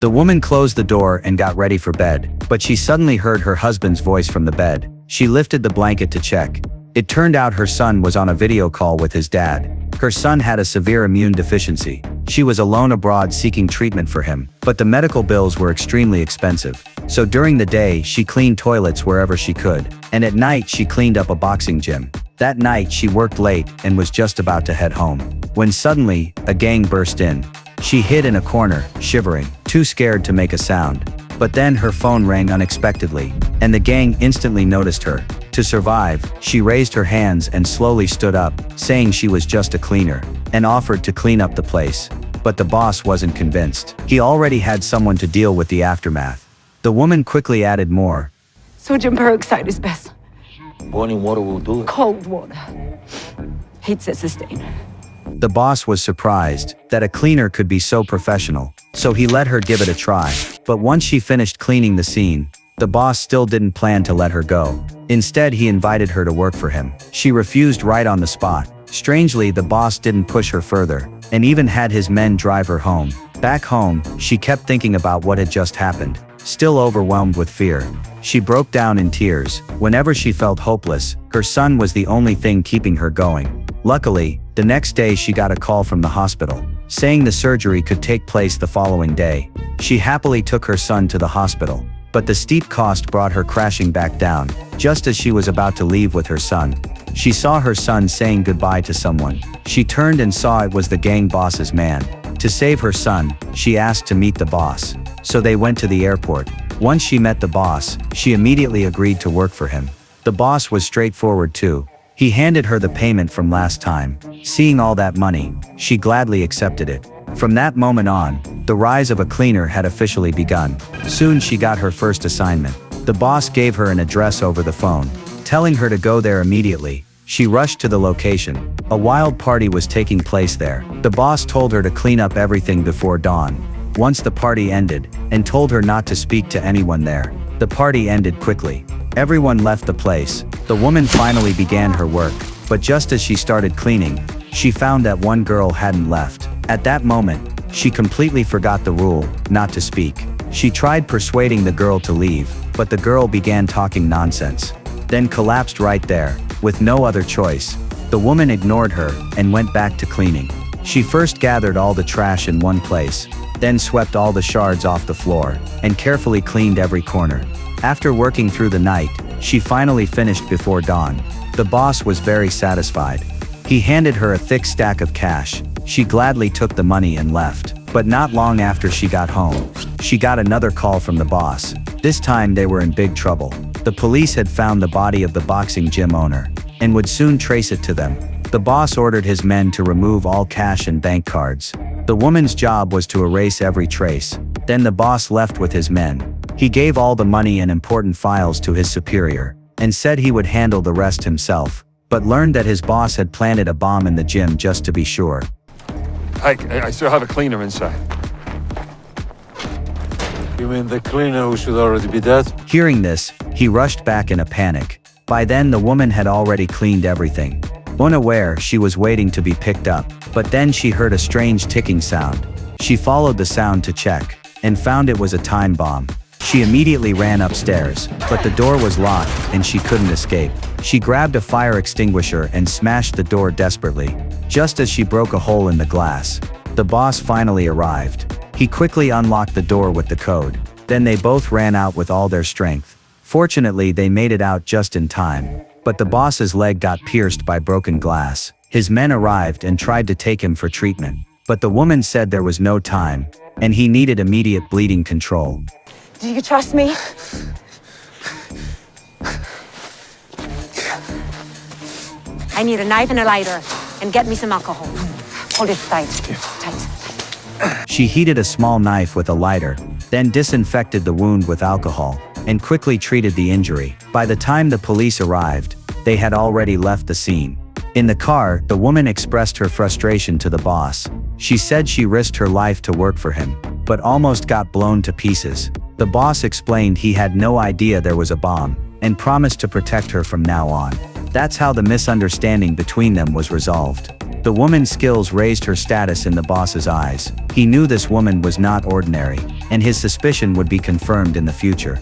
The woman closed the door and got ready for bed, but she suddenly heard her husband's voice from the bed. She lifted the blanket to check. It turned out her son was on a video call with his dad. Her son had a severe immune deficiency. She was alone abroad seeking treatment for him, but the medical bills were extremely expensive. So during the day, she cleaned toilets wherever she could, and at night she cleaned up a boxing gym. That night she worked late and was just about to head home, when suddenly, a gang burst in. She hid in a corner, shivering, too scared to make a sound. But then her phone rang unexpectedly, and the gang instantly noticed her. To survive, she raised her hands and slowly stood up, saying she was just a cleaner, and offered to clean up the place. But the boss wasn't convinced. He already had someone to deal with the aftermath. The woman quickly added more. Sodium peroxide is best. Boiling water will do it. Cold water. Heat sets the stain. The boss was surprised that a cleaner could be so professional, so he let her give it a try. But once she finished cleaning the scene, the boss still didn't plan to let her go. Instead, he invited her to work for him. She refused right on the spot. Strangely, the boss didn't push her further, and even had his men drive her home. Back home, she kept thinking about what had just happened. Still overwhelmed with fear, she broke down in tears. Whenever she felt hopeless, her son was the only thing keeping her going. Luckily, the next day she got a call from the hospital, saying the surgery could take place the following day. She happily took her son to the hospital, but the steep cost brought her crashing back down. Just as she was about to leave with her son, she saw her son saying goodbye to someone. She turned and saw it was the gang boss's man. To save her son, she asked to meet the boss. So they went to the airport. Once she met the boss, she immediately agreed to work for him. The boss was straightforward too. He handed her the payment from last time. Seeing all that money, she gladly accepted it. From that moment on, the rise of a cleaner had officially begun. Soon she got her first assignment. The boss gave her an address over the phone, telling her to go there immediately. She rushed to the location. A wild party was taking place there. The boss told her to clean up everything before dawn. Once the party ended, and told her not to speak to anyone there. The party ended quickly. Everyone left the place. The woman finally began her work, but just as she started cleaning, she found that one girl hadn't left. At that moment, she completely forgot the rule, not to speak. She tried persuading the girl to leave, but the girl began talking nonsense, then collapsed right there. With no other choice, the woman ignored her and went back to cleaning. She first gathered all the trash in one place, then swept all the shards off the floor, and carefully cleaned every corner. After working through the night, she finally finished before dawn. The boss was very satisfied. He handed her a thick stack of cash. She gladly took the money and left. But not long after she got home, she got another call from the boss. This time they were in big trouble. The police had found the body of the boxing gym owner, and would soon trace it to them. The boss ordered his men to remove all cash and bank cards. The woman's job was to erase every trace. Then the boss left with his men. He gave all the money and important files to his superior, and said he would handle the rest himself, but learned that his boss had planted a bomb in the gym just to be sure. I still have a cleaner inside. You mean the cleaner who should already be dead? Hearing this, he rushed back in a panic. By then the woman had already cleaned everything. Unaware, she was waiting to be picked up, but then she heard a strange ticking sound. She followed the sound to check, and found it was a time bomb. She immediately ran upstairs, but the door was locked, and she couldn't escape. She grabbed a fire extinguisher and smashed the door desperately. Just as she broke a hole in the glass, the boss finally arrived. He quickly unlocked the door with the code. Then they both ran out with all their strength. Fortunately, they made it out just in time. But the boss's leg got pierced by broken glass. His men arrived and tried to take him for treatment. But the woman said there was no time, and he needed immediate bleeding control. Do you trust me? I need a knife and a lighter, and get me some alcohol. Hold it tight. Tight. She heated a small knife with a lighter, then disinfected the wound with alcohol, and quickly treated the injury. By the time the police arrived, they had already left the scene. In the car, the woman expressed her frustration to the boss. She said she risked her life to work for him, but almost got blown to pieces. The boss explained he had no idea there was a bomb, and promised to protect her from now on. That's how the misunderstanding between them was resolved. The woman's skills raised her status in the boss's eyes. He knew this woman was not ordinary, and his suspicion would be confirmed in the future.